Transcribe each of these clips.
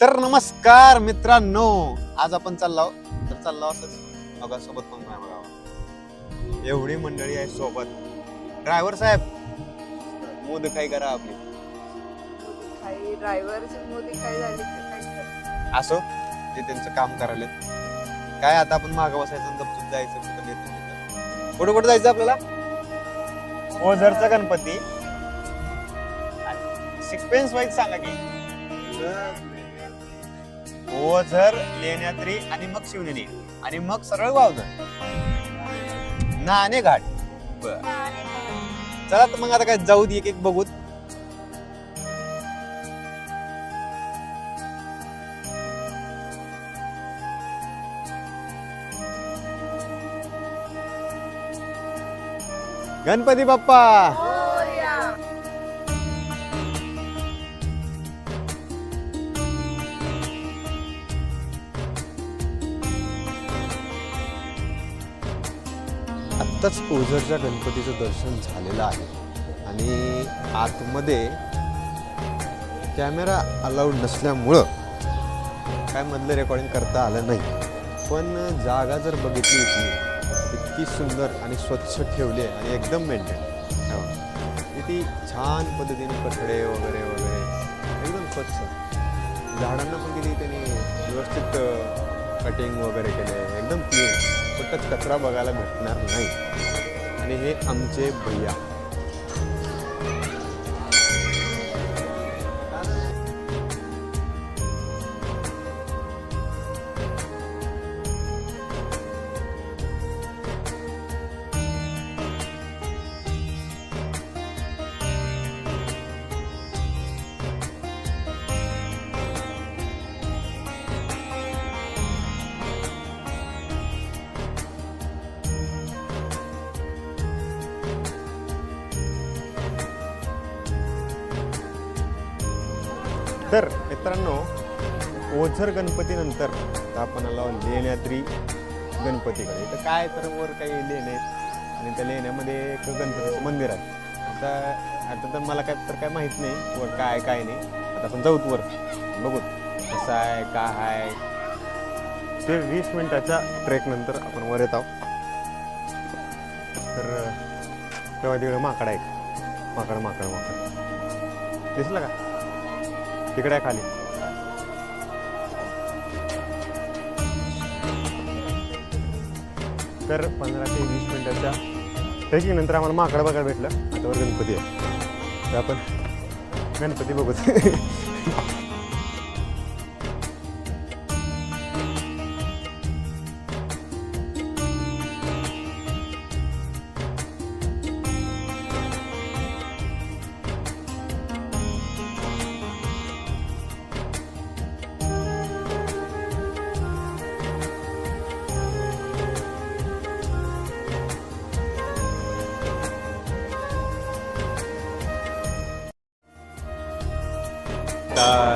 तर नमस्कार मित्रांनो, आज आपण चाललो असंच बघा, सोबत पण नाही बघा, एवढी मंडळी आहे सोबत. ड्रायव्हर साहेब मोद काय करा आपली काही ड्रायव्हरची मोदी काय झाली तर काय करणार? असो, ते त्यांचं काम करायला. काय आता आपण मागं बसायचं आणि गपचूप जायचं, कुठं नेतं नेतं. कुठं कुठं जायचं आपल्याला? ओझरचा गणपती. सिक्वेन्स वाईज सांगा की. ओझर, लेण्याद्री आणि मग शिवनेरी आणि मग सरळ वावधर, नाणे घाट. बर, चला तर मग आता काय जाऊ दे, एक एक बघूत. गणपती बाप्पा. मोरया. आत्ताच ओझरच्या गणपतीचं दर्शन झालेलं आहे आणि आतमध्ये कॅमेरा अलाउड नसल्यामुळं काय मधलं रेकॉर्डिंग करता आलं नाही. पण जागा जर बघितली इतकी सुंदर आणि स्वच्छ ठेवली आहे आणि एकदम मेंटेन. किती छान पद्धतीने कठडे वगैरे वगैरे एकदम स्वच्छ. झाडांना पण किती त्यांनी व्यवस्थित कटिंग वगैरे केले, एकदम क्लीन. कुठंच कचरा बघायला भेटणार नाही. आणि हे आमचे भैया. तर मित्रांनो, ओझर गणपतीनंतर आपण आलो लेण्याद्री गणपतीकडे. तर काय तर वर काही लेणे आहेत आणि त्या लेण्यामध्ये एक गणपतीचं मंदिर आहे. आता तर मला काय माहीत नाही वर काय काय नाही. आता आपण जाऊत वर, बघू कसं आहे काय आहे ते. 20 मिनिटाच्या ट्रेक नंतर आपण वर येत आहोत. तर तेव्हा तिकडे माकड आहे. माकड माकड माकड दिसलं का? तिकडे आहे खाली. तर 15 ते 20 मिनिटाच्या ट्रेकिंग नंतर आम्हाला माकड बघायला भेटलं. आता वर गणपती आहे, तर आपण गणपती बघूच.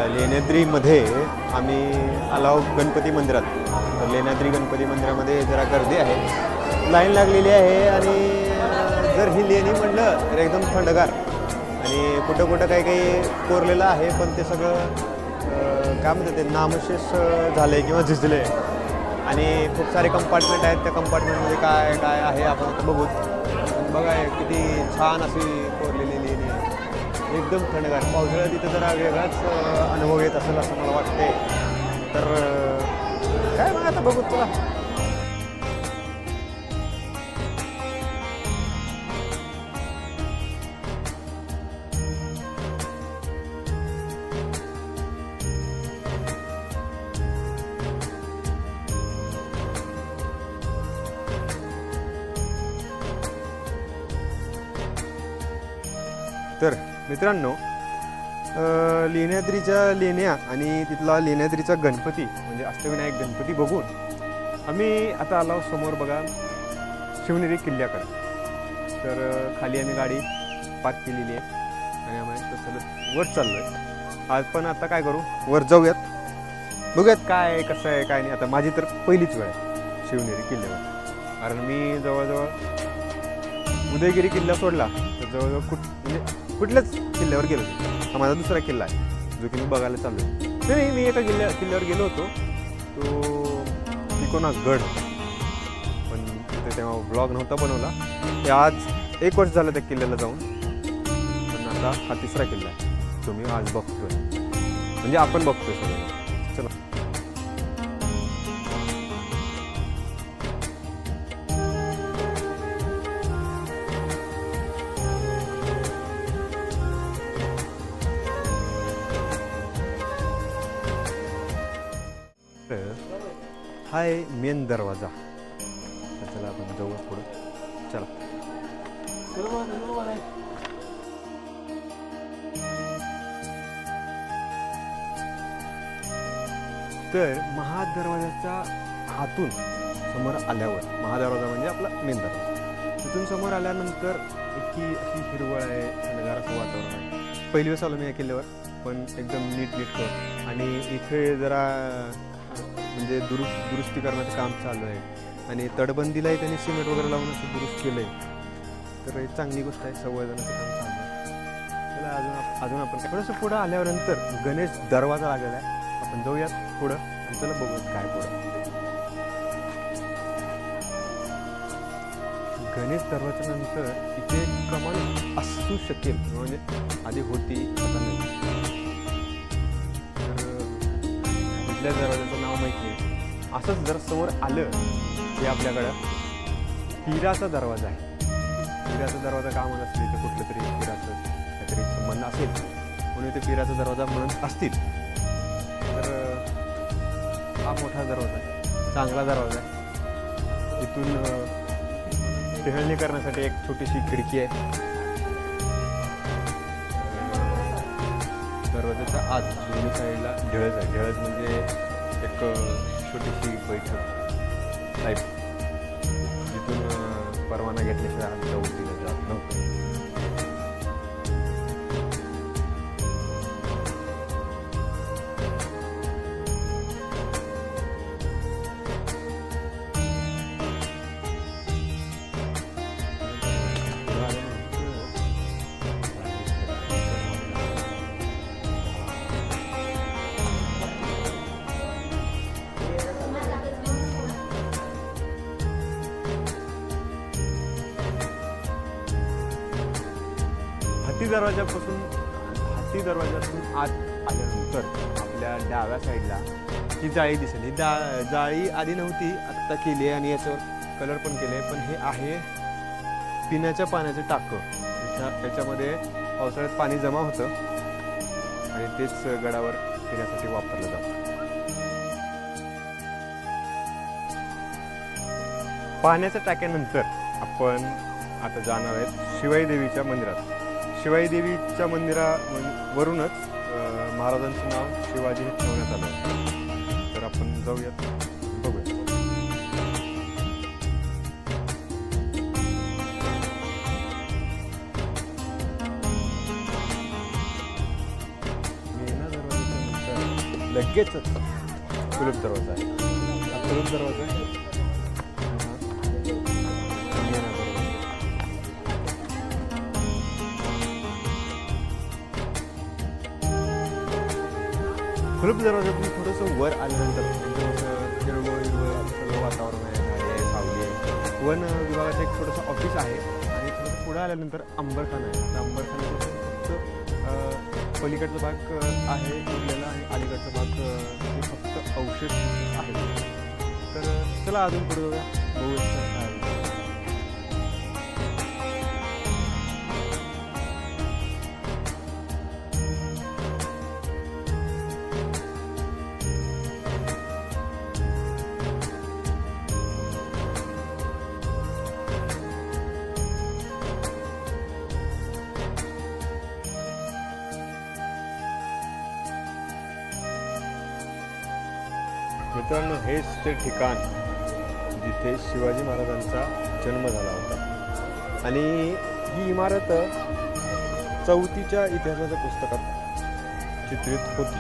लेण्याद्रीमध्ये आम्ही आलो गणपती मंदिरात. तर लेण्याद्री गणपती मंदिरामध्ये जरा गर्दी आहे, लाईन लागलेली आहे. आणि जर ही लेणी म्हटलं तर एकदम थंडगार आणि कुठं कुठं काही काही कोरलेलं आहे, पण ते सगळं काय म्हणतात ते नामशेष झालं आहे किंवा झिजले. आणि खूप सारे कंपार्टमेंट आहेत, त्या कंपार्टमेंटमध्ये काय काय आहे आपण आता बघूत. बघा किती छान अशी कोरलेली लेणी आहे, एकदम थंडगार. पावसाळ्यात तिथं जरा वेगळाच अनुभव येत असेल असं मला वाटते. तर काय मग आता बघू तुला. तर मित्रांनो, लेण्याद्रीच्या लेण्या आणि तिथला लेण्याद्रीचा गणपती म्हणजे अष्टविनायक गणपती बघून आम्ही आता आलो समोर बघा शिवनेरी किल्ल्याकडे. तर खाली आम्ही गाडी पार्क केलेली आहे आणि आम्ही तसं वर चाललो आहे. आज पण आता काय करू, वर जाऊयात, बघूयात काय आहे कसं आहे काय नाही. आता माझी तर पहिलीच वेळ आहे शिवनेरी किल्ल्यावर, कारण मी जवळजवळ उदयगिरी किल्ला सोडला तर जवळजवळ म्हणजे कुठल्याच किल्ल्यावर गेलो. हा माझा दुसरा किल्ला आहे जो की मी बघायला चाललो आहे. नाही, मी एका किल्ल्यावर गेलो होतो. तो तिकोना गड, पण तिथे तेव्हा ब्लॉग नव्हता बनवला. ते आज 1 वर्ष झालं त्या किल्ल्याला जाऊन, पण आता हा 3रा किल्ला आहे जो मी आज बघतोय, म्हणजे आपण बघतोय सगळं. चला. हा आहे मेन दरवाजा. तर चला आपण जाऊ पुढं. चला. तर महादरवाजाच्या आतून समोर आल्यावर, महादरवाजा म्हणजे आपला मेन दरवाजा, तिथून समोर आल्यानंतर इतकी अशी हिरवळ आहे, थंडगार असं वातावरण आहे. पहिली वेळेस आलो मी या किल्ल्यावर, पण एकदम नीट आणि इथे जरा म्हणजे दुरुस्ती करण्याचं काम चालू आहे आणि तटबंदीलाही त्यांनी सिमेंट वगैरे लावून असं दुरुस्त केलं आहे. तर एक चांगली गोष्ट आहे, संवर्धनाचं काम चालू आहे. चला अजून आपण थोडंसं पुढं आल्यानंतर गणेश दरवाजा लागलेला आहे. आपण जाऊयात पुढं आणि चला बघूयात काय पुढं. गणेश दरवाजानंतर इथे कमान असू शकेल, म्हणजे आधी होती आता नाही. तर दरवाजाचं नाव माहिती आहे. असंच जर समोर आलं की आपल्याकडं पिराचा दरवाजा आहे. पिराचा दरवाजा का म्हणत असतील, तर कुठलं तरी पिराचं काहीतरी संबंध असेल म्हणून ते पिराचा दरवाजा म्हणत असतील. तर हा मोठा दरवाजा आहे, चांगला दरवाजा आहे. इथून टेहळणी करण्यासाठी एक छोटीशी खिडकी आहे. दरवाजाच्या आत दोन्ही साईडला ढळज आहे. ढळज म्हणजे एक छोटीशी बैठक टाईप, जिथून परवाना घेतल्याशिवाय आत जाऊ दिलं जात नव्हतं. हत्ती दरवाजातून आत आल्यानंतर आपल्या डाव्या साईडला ही जाळी दिसेल. ही जाळी आधी नव्हती, आत्ता केली आहे आणि याच्यावर कलर पण केले. पण हे आहे पिण्याच्या पाण्याचं टाकं. त्याच्यामध्ये पावसाळ्यात पाणी जमा होतं आणि तेच गडावर पिण्यासाठी वापरलं जातं. पाण्याच्या टाक्यानंतर आपण आता जाणार आहेत शिवाई देवीच्या मंदिरात. शिवाई देवीच्या मंदिरावरूनच महाराजांचं नाव शिवाजी हे ठेवण्यात आलं. तर आपण जाऊयात, बघूया. मेना दरवाजाच्या नंतर लगेचच कुलूप दरवाजा आहे. हा कुलूप दरवाजा आहे. कुलूप दरवाजातून थोडंसं वर आल्यानंतर एकदम असं हिरवं सगळं वातावरण आहे, झाडी आहे, सावली आहे. वन विभागाचं एक छोटंसं ऑफिस आहे आणि थोडंसं पुढं आल्यानंतर अंबरखाना आहे. आता अंबरखान्याचं फक्त पलीकडचा भाग आहे उरलेला आणि अलीकडचा भाग हे फक्त अवशेष आहे. तर चला अजून पुढे जाऊया, बघूया काय. मित्रांनो, हेच ते ठिकाण जिथे शिवाजी महाराजांचा जन्म झाला होता आणि ही इमारत 4थीच्या इतिहासाच्या पुस्तकात चित्रित होती.